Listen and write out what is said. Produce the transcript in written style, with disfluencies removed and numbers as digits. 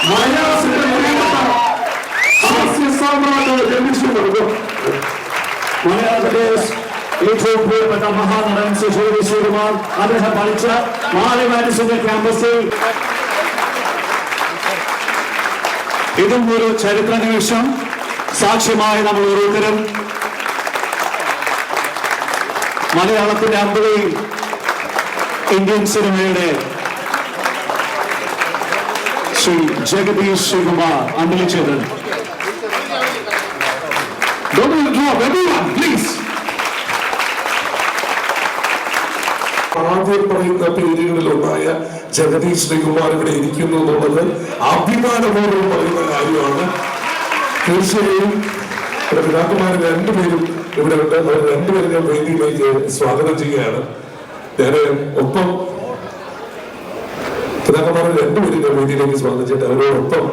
മലയാളത്തിലെ ഏറ്റവും പ്രിയപ്പെട്ട മഹാനടൻ സുജയ് ശ്രീകുമാർ അദ്ദേഹം പഠിച്ച മാളി മാഡിസന്റെ ക്യാമ്പസിൽ ഇതും ഒരു ചരിത്ര നിമിഷം സാക്ഷ്യമായി നമ്മൾ ഓരോരുത്തരും മലയാളത്തിന്റെ അമ്പതിൽ ഇന്ത്യൻ സിനിമയുടെ ശ്രീ ജഗദീഷ് ശ്രീകുമാർ അന്തരിച്ചത്. ആദ്യം പറയുന്ന പേരുകളിലൊന്നായ ജഗദീഷ് ശ്രീകുമാർ ഇവിടെ ഇരിക്കുന്നു എന്നുള്ളത് അഭിമാനപൂർവ്വം പറയുന്ന കാര്യമാണ്. തീർച്ചയായും പിതാക്കന്മാർ രണ്ടുപേരും ഇവിടെ ഉണ്ട്. അവർ രണ്ടുപേരും ഞാൻ വേദിയിലേക്ക് സ്വാഗതം ചെയ്യുകയാണ്. ഞാൻ ഒപ്പം പിതാക്കന്മാർ രണ്ടുപേരും ഞാൻ വേദിയിലേക്ക് സ്വാഗതം ചെയ്തിട്ട് അവരോടൊപ്പം